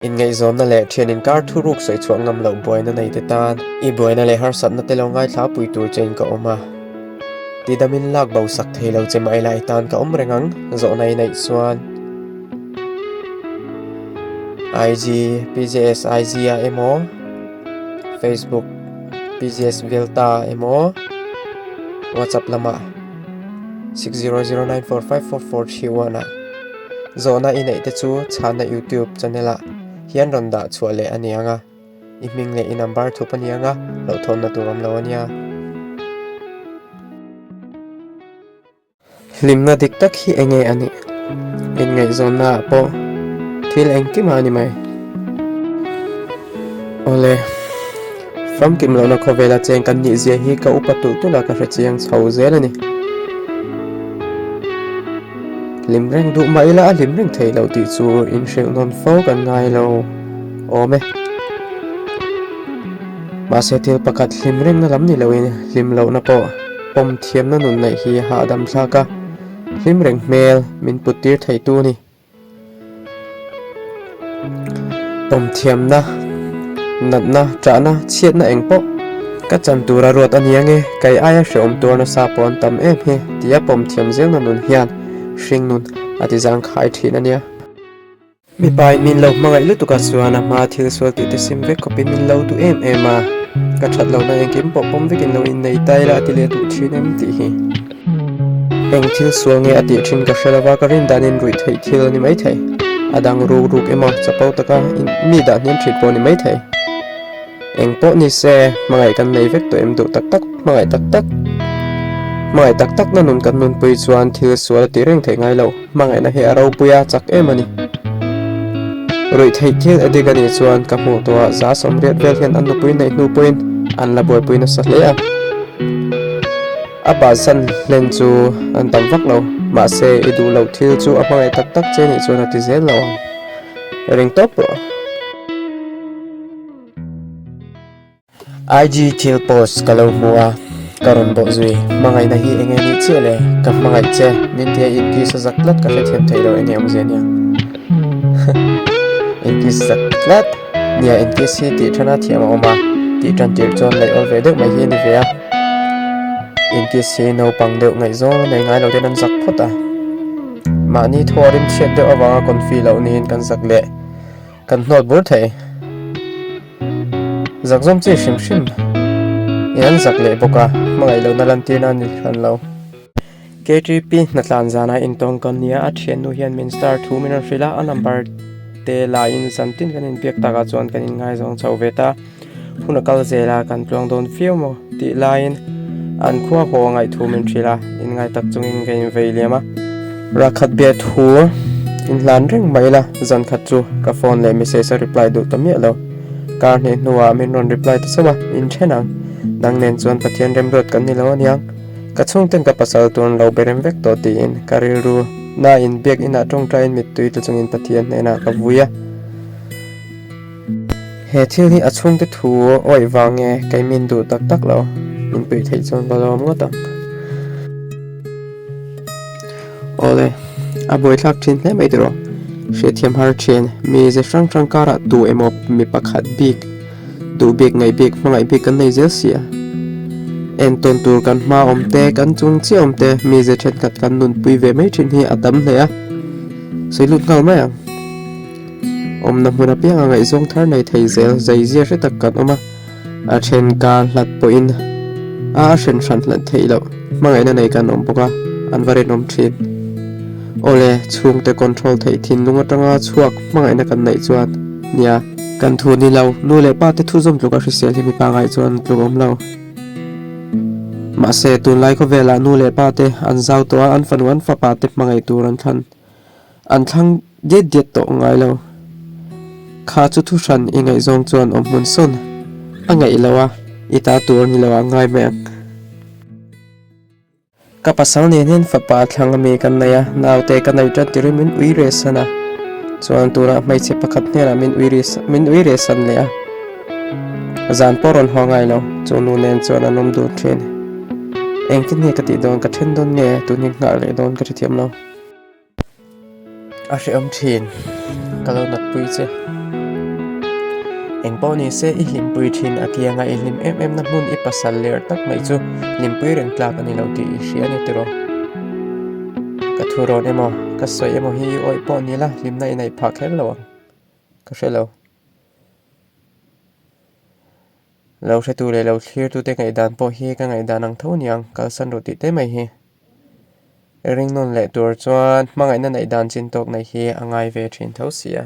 in ngay zom na le thian in kar thu ruk soi chuang ngam lo boy na nei te tan I boy na le har sat na te lo ngai thla pui tur chen ka oma ti damin lak bau sak thei lo che mai lai tan ka om rengang zo nei nei chuan IG PJS IG a emo Facebook PJS Vilta emo WhatsApp lama 6009454431 zona inei te chu chana YouTube channel a hian ronda chuale anianga iming le I number thu panianga lo thon na turam lo ania limna dik tak hi enge ani in ngai zona po thil engki mani mai ole from kim lo na khovela cheng kan ni zia hi ka upatul tu la ka chiang chho zel ani limreng du mai la limreng thei lo ti chu in hreu non fo kan ngai lo ome ma se thil pakat limreng na lam ni lo in lim lo na po pom thiam na nun nei hi ha dam thla ka limreng mel min putir thei tu ni pom thiam na nat na cha na chiat na eng po ka chan tura rot aniange kai aya hreom tur na sa pon tam em he tia pom thiam zel na nun hian shing nun ati jang khai thin ania mi pai min lo mangai lu tu ka suana ma thil sol ti te sim ve kopin min lo tu em ema ka that lo na engkim pom pom vekin lo in nei tai la ti le tu thin em ti hi eng thil sual nge ati thin ka shelawa ka rin danin rui thei thil ni mai thei adang ru ruk ema chapau taka mi da niam thrit po ni mai thei eng po ni se mangai kan nei vek to em du tak tak mangai tak tak na nun kan nun pui chuan thil sual ti reng thei ngai lo mangai na he aro puya chak em ani rui thei thil adigani chuan ka mu to za som riat vel hian an nu pui nei nu puin an la boy puin sa hle a ba san len chu an tam vak lo ma se idu lo thil chu a mangai tak tak che ni chuan ati zel lo ring top pro IG thil post kalo mua karon bo zui mangai na hi enge ni chele ka mangai che min te in ki sa zaklat ka the them thei lo enge am zenia in ki zaklat nia in ki si ti thana thiam oma ti tran tir chon lai ol ve deuh mai hi ni ve a in ki si no pang deuh ngai zo nei ngai lo den an zak phota ma ni thorin chet deuh awanga kon fi lo ni in kan zak le kan hnot bur thei zak zom che shim shim yan zak le boka mangai lo na lan tir na ni khan lo KTP na tlan zana in tong kon nia a thian nu hian min star 2 min rila a number te la in santin kan in pek taka chuan kan in ngai zong chho veta phuna kal zela kan tlong don fiu mo ti line an khuwa ho ngai thu min rila in ngai tak chung in gain veilema rakhat be thu in lan reng maila zan khat chu ka phone le message reply du tamia lo kar ne nuwa min ron reply ta sawa in thenang nang nen chuan pathian rem rot kan ni lo aniang ka chung ten ka pasal ton lo berem vek to ti in kariru na in bek ina tong train mit tui tu chung in pathian nena ka vuya he thil hi achung te thu oi wange kai min du tak tak lo in pui thei chon balom ngota ole a boi thak thin hle mai dro she thiam har chen mi je frang frang kara tu emop mi pakhat bik du bek ngai bek mangai bek kan nei zel sia en ton tur kan ma omte kan chung chi omte mi je thet kat kan nun pui ve mai thin hi adam hle a seilut ngal mai ang om na huna piang ngai zong thar nei thei zel zai zia re tak kan oma a then ka hlat po in a shen shan hlat thei lo mangai na nei kan om poka an vare nom thin ole chung te control thei thin lunga tanga chuak mangai na kan nei chuan nia kan thu ni lo nu le pa te thu zom luka hrisel hi mi pa ngai chuan tlugom lo ma se tun lai ko vela nu le pa te an zau to an fanuan fa pa te mangai tur an than an thang det to ngai lo kha chu thu shan ingai zong chuan om mun son angai lawa ita tur ni lawa ngai me ka pasal ne nen fa pa thlang me kan naya naw te kan nai tra tirimin ui re sana chuan tura mai che pakhat ne ra min ui re san le a zan poron hongai lo chunu nen chuan anom du thin engtin ne ka ti don ka then don ne tu ni ngal le don ka thiam lo a she am thin kalo nat pui che eng pawh ni se I hlimpui thin a kianga I hlim em na hmun I pasal ler tak mai chu hlimpui reng tlak ani lo ti hria ni tiro ka thuron emo ka soi emo hi oi pawh ni la hlimna in ai phak hel lo ka hrelo lo hretu le lo thlir tu te ngai dan pawh hi ka ngai dan ang tho niang kalsan ro ti te mai hi ring non le tur chuan hmangai na nei dan chin tok nei hi angai ve thin tho sia